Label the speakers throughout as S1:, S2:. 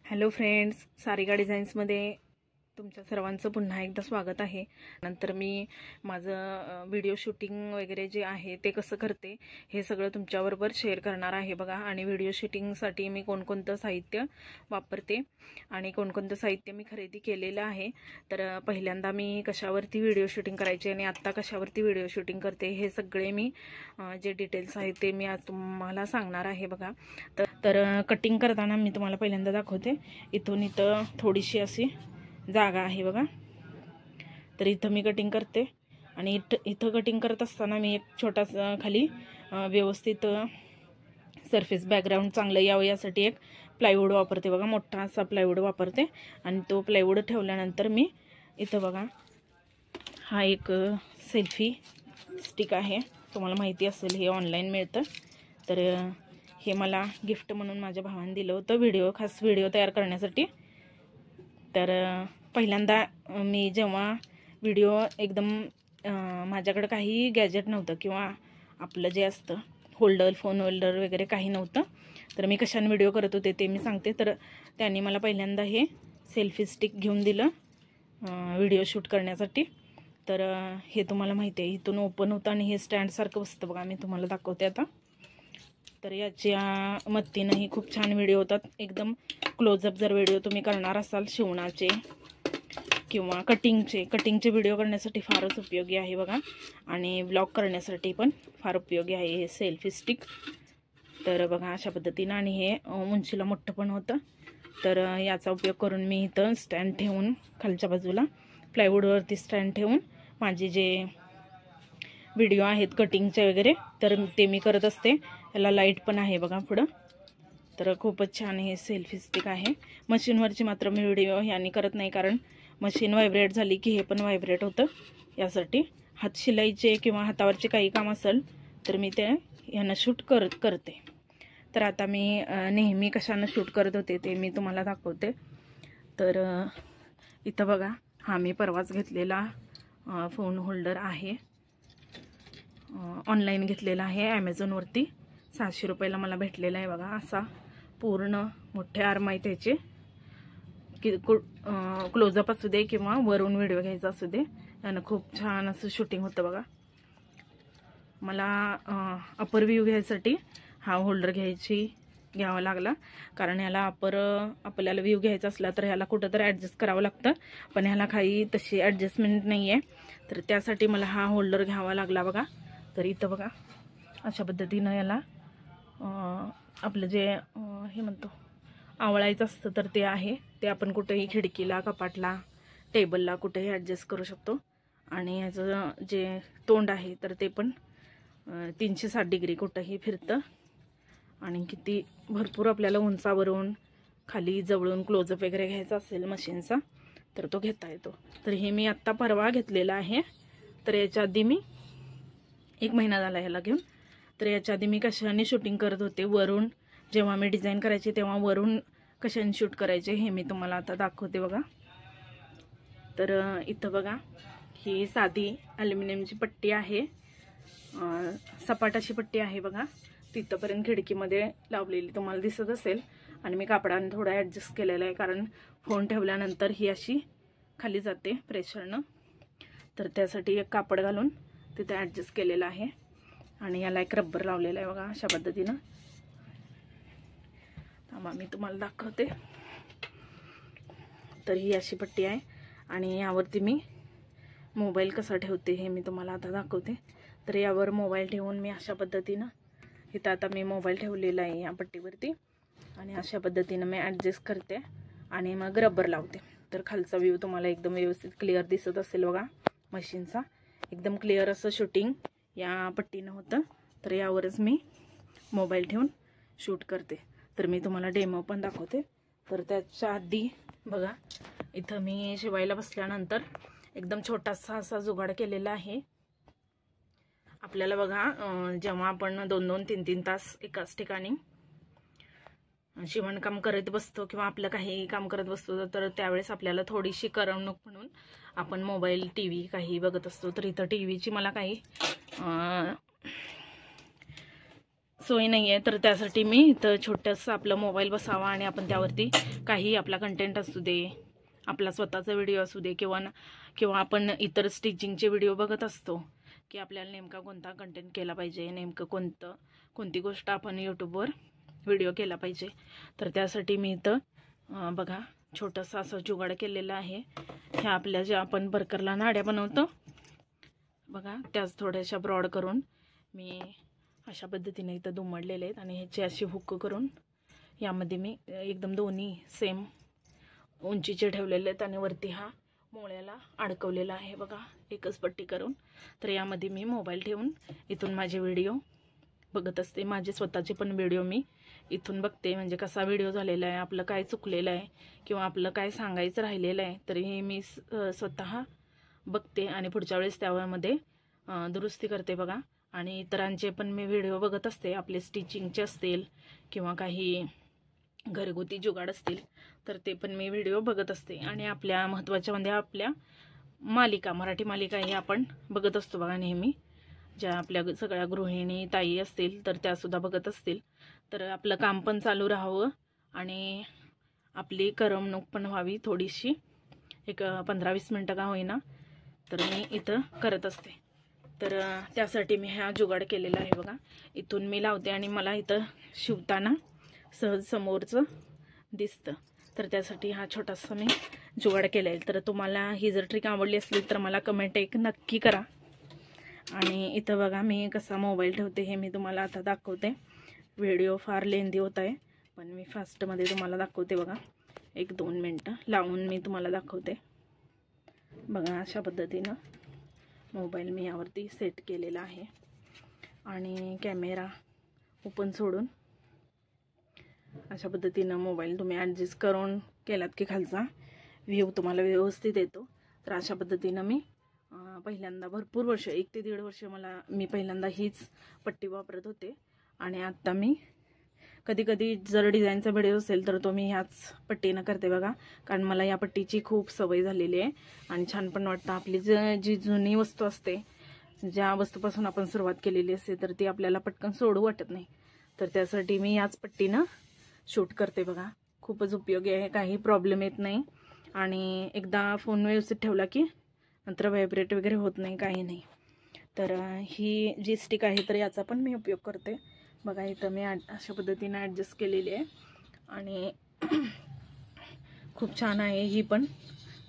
S1: Hello friends, Sarika डिझाईन्समध्ये तुमच्या सर्वांचं पुन्हा एकदा स्वागत आहे। नंतर मी माझं व्हिडिओ शूटिंग वगैरे जे आहे ते कसं करते हे सगळं तुमच्याबरोबर शेअर करणार आहे बघा। आणि व्हिडिओ शूटिंगसाठी मी कोणकोणतं साहित्य वापरते आणि कोणकोणतं साहित्य मी खरेदी केलेलं आहे। तर पहिल्यांदा मी कशावरती व्हिडिओ शूटिंग करायचे आणि आत्ता कशावरती व्हिडिओ शूटिंग करते हे सगळे मी जे डिटेल्स आहेत ते मी आज तुम्हाला सांगणार आहे बघा। तर कटिंग करताना मी तुम्हाला पहिल्यांदा दाखवते। इथून इथं थोडीशी अशी जागा आहे बघा, तर इथं मी कटिंग करते। आणि इथं कटिंग करत असताना मी एक छोटासा खाली व्यवस्थित सरफेस बॅकग्राऊंड चांगलं यावं यासाठी एक प्लायवूड वापरते बघा, मोठा असा प्लायवूड वापरते। आणि तो प्लायवूड ठेवल्यानंतर मी इथं बघा हा एक सेल्फी स्टिक आहे, तुम्हाला माहिती असेल हे ऑनलाईन मिळतं। तर हे मला गिफ्ट म्हणून माझ्या भावाने दिलं होतं खास व्हिडिओ तयार करण्यासाठी। तर पहिल्यांदा मी जेव्हा व्हिडिओ एकदम माझ्याकडे काही गॅजेट नव्हतं किंवा आपलं जे असतं फोन होल्डर वगैरे काही नव्हतं, तर मी कशाने व्हिडिओ करत होते ते मी सांगते। तर त्यांनी मला पहिल्यांदा हे सेल्फी स्टिक घेऊन दिलं व्हिडिओ शूट करण्यासाठी। तर हे तुम्हाला माहिती आहे इथून ओपन होतं आणि हे स्टँडसारखं बसतं बघा, मी तुम्हाला दाखवते आता। तर याच्या मदतीनंही खूप छान व्हिडिओ होतात, एकदम क्लोजअप जर व्हिडिओ तुम्ही करणार असाल शिवणाचे किंवा कटिंगचे व्हिडिओ करण्यासाठी फारच उपयोगी आहे बघा। आणि व्लॉग करण्यासाठी पण फार उपयोगी आहे हे सेल्फी स्टिक। तर बघा अशा पद्धतीनं, आणि हे उंचीला मोठं पण होतं। तर याचा उपयोग करून मी इथं स्टँड ठेवून खालच्या बाजूला प्लायवूडवरती स्टँड ठेवून माझे जे व्हिडिओ आहेत कटिंगचे वगैरे तर ते मी करत असते। याला लाईट पण आहे बघा पुढं। तर खूपच छान हे सेल्फी स्टिक आहे। मशीनवरची मात्र मी व्हिडिओ ह्यानी करत नाही, कारण मशीन व्हायब्रेट झाली की हे पण व्हायब्रेट होतं। यासाठी हात शिलाईचे किंवा हातावरचे काही काम असेल तर मी ते ह्यानं शूट करते। तर आता मी नेहमी कशानं शूट करत होते ते मी तुम्हाला दाखवते। तर इथं बघा हा मी परवाच घेतलेला फोन होल्डर आहे, ऑनलाईन घेतलेला आहे ॲमेझॉनवरती। 700 रुपयाला मला भेटलेला आहे बघा। असा पूर्ण मोठे आर्म आहे त्याचे, की क्लोजअप असू दे किंवा वरून व्हिडिओ घ्यायचा असू दे, यानं खूप छान असं शूटिंग होतं बघा। मला अपर व्ह्यू घ्यायसाठी हा होल्डर घ्यावा लागला, कारण ह्याला आपल्याला व्ह्यू घ्यायचा असला तर ह्याला कुठं तर ॲडजस्ट करावं लागतं, पण ह्याला काही तशी ॲडजस्टमेंट नाही आहे। तर त्यासाठी मला हा होल्डर घ्यावा लागला बघा। तर इथं बघा अशा पद्धतीनं याला आपलं जे हे म्हणतो आवळायचं असतं तर ते आहे, ते आपण कुठेही खिडकीला, कपाटला, टेबलला कुठेही ॲडजस्ट करू शकतो। आणि ह्याचं जे तोंड आहे तर ते पण 360 डिग्री कुठंही फिरतं। आणि किती भरपूर आपल्याला उंचावरून खाली जवळून क्लोजअप वगैरे घ्यायचा असेल मशीनचा तर तो घेता येतो। तर हे मी आत्ता परवा घेतलेला आहे। तर याच्या आधी मी 1 महिना झाला ह्याला घेऊन। तर याच्या आधी मी कशाने शूटिंग करत होते, वरून जेव्हा मी डिझाईन करायचे तेव्हा वरून कशाने शूट करायचे हे मी तुम्हाला आता दाखवते बघा। तर इथं बघा ही साधी ॲल्युमिनियमची पट्टी आहे, सपाट अशी पट्टी आहे बघा, तिथंपर्यंत खिडकीमध्ये लावलेली तुम्हाला दिसत असेल। आणि मी कापडाने थोडा ॲडजस्ट केलेला आहे, कारण फोन ठेवल्यानंतर ही अशी खाली जाते प्रेशरनं, तर त्यासाठी एक कापड घालून तिथे ॲडजस्ट केलेलं आहे। आणि याला एक रब्बर लावलेला आहे बघा अशा पद्धतीनं। थांबा मी तुम्हाला दाखवते। तर ही अशी पट्टी आहे आणि यावरती मी मोबाईल कसा ठेवते हे मी तुम्हाला आता दाखवते। तर यावर मोबाईल ठेवून मी अशा पद्धतीनं, इथं आता मी मोबाईल ठेवलेला आहे या पट्टीवरती, आणि अशा पद्धतीनं मी ॲडजस्ट करते आणि मग रबर लावते। तर खालचा व्ह्यू तुम्हाला एकदम व्यवस्थित क्लिअर दिसत असेल बघा, मशीनचा एकदम क्लिअर असं शूटिंग या पट्टीनं होतं। तर यावरच मी मोबाईल ठेवून शूट करते। तर मी तुम्हाला डेमो पण दाखवते। तर त्याच्या आधी बघा इथं मी शिवायला बसल्यानंतर एकदम छोटासा असा जुगाड केलेला आहे। आपल्याला बघा जेव्हा आपण 2-2, 3-3 तास एकाच ठिकाणी शिवणकाम करत बसतो किंवा आपलं काही काम करत बसतो, तर त्यावेळेस आपल्याला थोडीशी करमणूक म्हणून आपण मोबाईल, टीव्ही काही बघत असतो। तर इथं टीव्हीची मला काही सोय नाही आहे, तर त्यासाठी मी इथं छोटंसं आपलं मोबाईल बसावा आणि आपण त्यावरती काही आपला कंटेंट असू दे, आपला स्वतःचा व्हिडिओ असू दे किंवा आपण इतर स्टिचिंगचे व्हिडिओ बघत असतो की आपल्याला नेमका कोणता कंटेंट केला पाहिजे, नेमकं कोणती गोष्ट आपण यूट्यूबवर व्हिडिओ केला पाहिजे. तर त्यासाठी मी इथं बघा छोटंसं असं जुगाड केलेलं आहे. ह्या आपल्या ज्या आपण बर्करला नाड्या बनवतो बघा, त्याच थोड्याशा ब्रॉड करून मी अशा पद्धतीने इथं दुमडलेले आहेत आणि ह्याची अशी हुक करून यामध्ये मी एकदम दोन्ही सेम उंचीचे ठेवलेले आहेत आणि वरती हा मोळ्याला अडकवलेला आहे बघा, एकच पट्टी करून. तर यामध्ये मी मोबाईल ठेवून इथून माझे व्हिडिओ बघत असते. माझे स्वतःचे पण व्हिडिओ मी इथून बघते, म्हणजे कसा व्हिडिओ झालेला आहे, आपलं काय चुकलेलं आहे किंवा आपलं काय सांगायचं राहिलेलं आहे, तर हे मी स्वतः बघते आणि पुढच्या वेळेस त्यामध्ये दुरुस्ती करते बघा. आणि इतरांचे पण मी व्हिडिओ बघत असते, आपले स्टिचिंगचे असतील किंवा काही घरगुती जुगाड असतील तर ते पण मी व्हिडिओ बघत असते. आणि आपल्या महत्त्वाच्या म्हणजे आपल्या मराठी मालिका हे आपण बघत असतो बघा नेहमी, ज्या आपल्या सगळ्या गृहिणी ताई असतील तर त्यासुद्धा बघत असतील. तर आपलं काम पण चालू राहावं आणि आपली करमणूक पण व्हावी थोडीशी, एक 15-20 मिनटं का होईना, तर मी इथं करत असते. तर त्यासाठी मी हा जुगाड केलेला आहे बघा. इथून मी लावते आणि मला इथं शिवताना सहज समोरचं दिसतं, तर त्यासाठी हा छोटासा मी जुगाड केला आहे. तर तुम्हाला ही जर ट्रिक आवडली असली तर मला कमेंट एक नक्की करा. आणि इथं बघा मी कसा मोबाईल ठेवते हे मी तुम्हाला आता दाखवते. व्हिडिओ फार लेंदी होत आहे पण मी फास्टमध्ये तुम्हाला दाखवते बघा. 1-2 मिनटं लावून मी तुम्हाला दाखवते बघा. अशा पद्धतीनं मोबाईल मी यावरती सेट केलेला आहे आणि कॅमेरा ओपन सोडून अशा पद्धतीनं मोबाईल तुम्ही ॲडजस्ट करून केलात की खालचा व्ह्यू तुम्हाला व्यवस्थित येतो. तर अशा पद्धतीनं मी पहिल्यांदा भरपूर वर्ष 1 ते 1.5 वर्ष मी पहिल्यांदा हीच पट्टी वापरत होते आणि आत्ता मी कधी जर डिझाईनचा व्हिडिओ असेल तर तो मी ह्याच पट्टीनं करते बघा. कारण मला या पट्टीची खूप सवय झालेली आहे आणि छान पण वाटतं. आपली जी जुनी वस्तू असते, ज्या वस्तूपासून आपण सुरुवात केलेली असते, तर ती आपल्याला पटकन सोडू वाटत नाही. तर त्यासाठी मी याच पट्टीनं शूट करते बघा. खूपच उपयोगी आहे, काही प्रॉब्लेम येत नाही आणि एकदा फोन व्यवस्थित ठेवला की नंतर व्हायब्रेट वगैरे होत नाही, काही नाही. तर ही जी स्टिक आहे तर याचा पण मी उपयोग करते बघा. इथं मी अशा पद्धतीने ॲडजस्ट केलेली आहे आणि खूप छान आहे ही पण.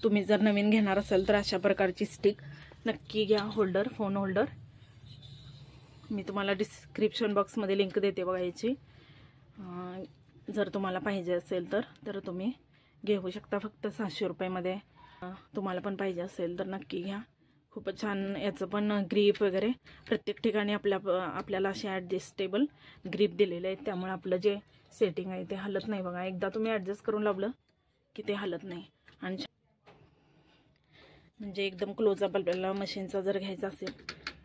S1: तुम्ही जर नवीन घेणार असाल तर अशा प्रकारची स्टिक नक्की घ्या. फोन होल्डर मी तुम्हाला डिस्क्रिप्शन बॉक्समध्ये लिंक देते बघा याची. जर तुम्हाला पाहिजे असेल तर तुम्ही घेऊ शकता. फक्त 600 रुपयामध्ये. तुम्हाला पण पाहिजे असेल तर नक्की घ्या. खूपच छान. याचं पण ग्रीप वगैरे प्रत्येक ठिकाणी आपल्याला असे ॲडजस्टेबल ग्रीप दिलेले आहेत, त्यामुळे आपलं जे सेटिंग आहे ते हलत नाही बघा. एकदा तुम्ही ॲडजस्ट करून लावलं की ते हलत नाही. आणि म्हणजे एकदम क्लोजअप आपल्याला मशीनचा जर घ्यायचा असेल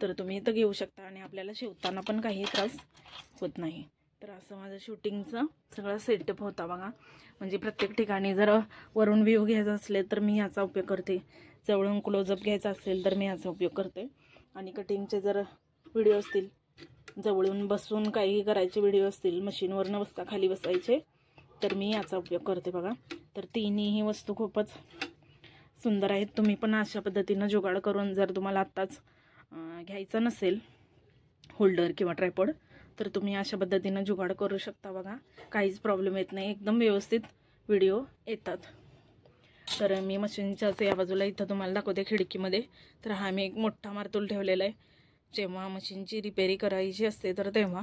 S1: तर तुम्ही इथं घेऊ शकता आणि आपल्याला शिवताना पण काही त्रास होत नाही. तर असं माझं शूटिंगचं सगळं सेटअप होता बघा. म्हणजे प्रत्येक ठिकाणी जर वरून व्ह्यू घ्यायचा असले तर मी ह्याचा उपयोग करते, जवळून क्लोजअप घ्यायचा असेल तर मी ह्याचा उपयोग करते, आणि कटिंगचे जर व्हिडिओ असतील, जवळून बसून काही करायचे व्हिडिओ असतील, मशीनवर न बसता खाली बसायचे, तर मी याचा उपयोग करते बघा. तर तिन्ही वस्तू खूपच सुंदर आहेत. तुम्ही पण अशा पद्धतीनं जुगाड करून, जर तुम्हाला आत्ताच घ्यायचं नसेल होल्डर किंवा ट्रायपॉड, तर तुम्ही अशा पद्धतीनं जुगाड करू शकता बघा. काहीच प्रॉब्लेम येत नाही, एकदम व्यवस्थित व्हिडिओ येतात. तर मी मशीनच्याच या बाजूला इथं तुम्हाला दाखवते खिडकीमध्ये. तर हा मी एक मोठा मारतूल ठेवलेला आहे जेव्हा मशीनची रिपेरी करायची असते तर तेव्हा,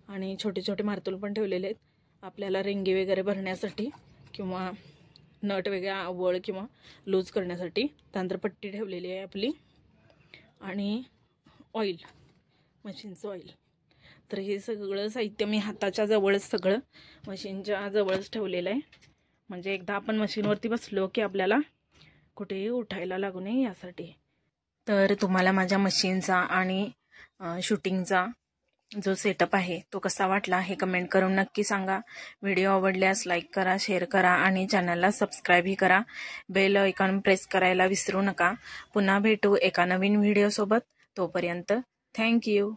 S1: आणि छोटे छोटे मारतूल पण ठेवलेले आहेत आपल्याला रिंगी वगैरे भरण्यासाठी किंवा नट वगैरे आवळ किंवा लूज करण्यासाठी. त्यानंतर पट्टी ठेवलेली आहे आपली आणि ऑइल, मशीनचं ऑइल. तर हे सगळं साहित्य मी हाताच्या जवळच, सगळं मशीनच्या जवळच ठेवलेलं आहे. म्हणजे एकदा आपण मशीनवरती बसलो की आपल्याला कुठेही उठायला लागू नये यासाठी. तर तुम्हाला माझ्या मशीनचा आणि शूटिंगचा जो सेटअप आहे तो कसा वाटला हे कमेंट करून नक्की सांगा. व्हिडिओ आवडल्यास लाईक करा, शेअर करा आणि चॅनलला सबस्क्राईबही करा. बेल आयकॉन प्रेस करायला विसरू नका. पुन्हा भेटू एका नवीन व्हिडिओसोबत. तोपर्यंत थँक्यू.